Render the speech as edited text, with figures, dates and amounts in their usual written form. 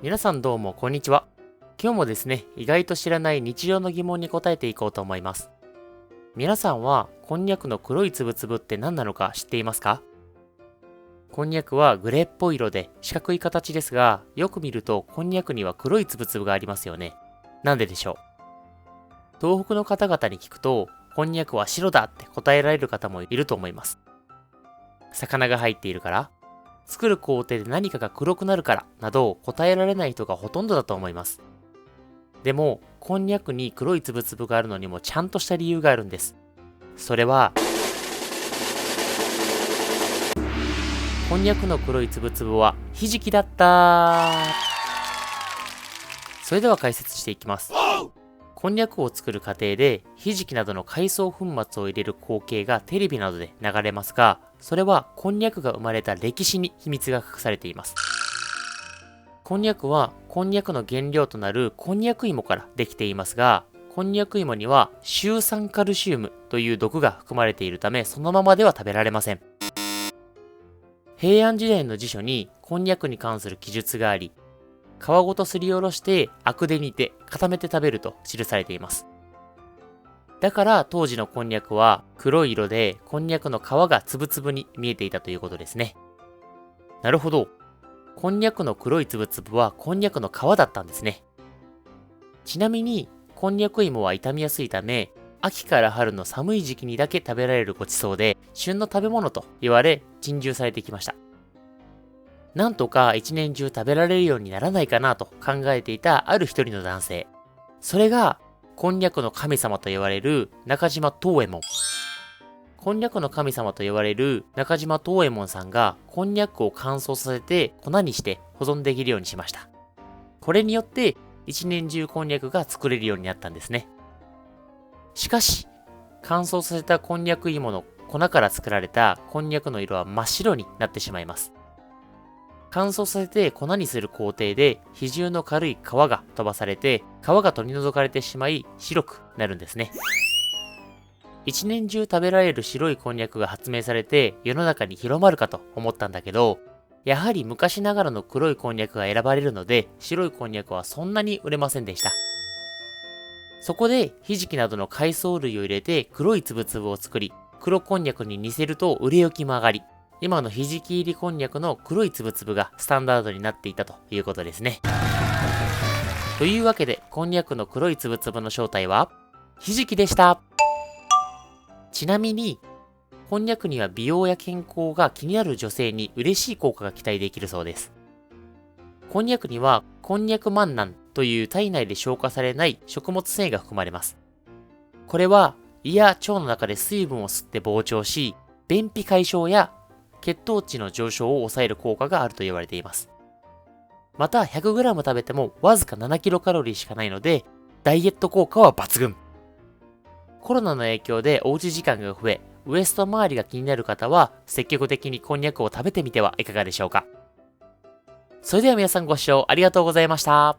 皆さんどうもこんにちは。今日もですね、意外と知らない日常の疑問に答えていこうと思います。皆さんはこんにゃくの黒いつぶつぶって何なのか知っていますか？こんにゃくはグレーっぽい色で四角い形ですが、よく見るとこんにゃくには黒いつぶつぶがありますよね。なんででしょう？東北の方々に聞くと、こんにゃくは白だって答えられる方もいると思います。魚が入っているから、作る工程で何かが黒くなるからなど答えられない人がほとんどだと思います。でも、こんにゃくに黒いつぶつぶがあるのにもちゃんとした理由があるんです。それは、こんにゃくの黒いつぶつぶはひじきだった。それでは解説していきます。こんにゃくを作る過程でひじきなどの海藻粉末を入れる光景がテレビなどで流れますが、それはこんにゃくが生まれた歴史に秘密が隠されています。こんにゃくはこんにゃくの原料となるこんにゃく芋からできていますが、こんにゃく芋にはシュウ酸カルシウムという毒が含まれているため、そのままでは食べられません。平安時代の辞書にこんにゃくに関する記述があり、皮ごとすりおろしてアクで煮て固めて食べると記されています。だから当時のこんにゃくは黒い色でこんにゃくの皮がつぶつぶに見えていたということですね。なるほど。こんにゃくの黒いつぶつぶはこんにゃくの皮だったんですね。ちなみにこんにゃく芋は傷みやすいため、秋から春の寒い時期にだけ食べられるごちそうで、旬の食べ物と言われ珍重されてきました。なんとか一年中食べられるようにならないかなと考えていたある一人の男性。それが、こんにゃくの神様と言われる中島藤右衛門。こんにゃくの神様と言われる中島藤右衛門さんが、こんにゃくを乾燥させて粉にして保存できるようにしました。これによって、一年中こんにゃくが作れるようになったんですね。しかし、乾燥させたこんにゃく芋の粉から作られたこんにゃくの色は真っ白になってしまいます。乾燥させて粉にする工程で比重の軽い皮が飛ばされて、皮が取り除かれてしまい白くなるんですね。一年中食べられる白いこんにゃくが発明されて世の中に広まるかと思ったんだけど、やはり昔ながらの黒いこんにゃくが選ばれるので、白いこんにゃくはそんなに売れませんでした。そこでひじきなどの海藻類を入れて黒いつぶつぶを作り、黒こんにゃくに似せると売れ行きも上がり、今のひじき入りこんにゃくの黒いつぶつぶがスタンダードになっていたということですね。というわけで、こんにゃくの黒いつぶつぶの正体はひじきでした。ちなみに、こんにゃくには美容や健康が気になる女性に嬉しい効果が期待できるそうです。こんにゃくにはこんにゃくマンナンという体内で消化されない食物繊維が含まれます。これは胃や腸の中で水分を吸って膨張し、便秘解消や血糖値の上昇を抑える効果があると言われています。また 100g 食べてもわずか 7kcal しかないので、ダイエット効果は抜群。コロナの影響でおうち時間が増え、ウエスト周りが気になる方は積極的にこんにゃくを食べてみてはいかがでしょうか。それでは皆さんご視聴ありがとうございました。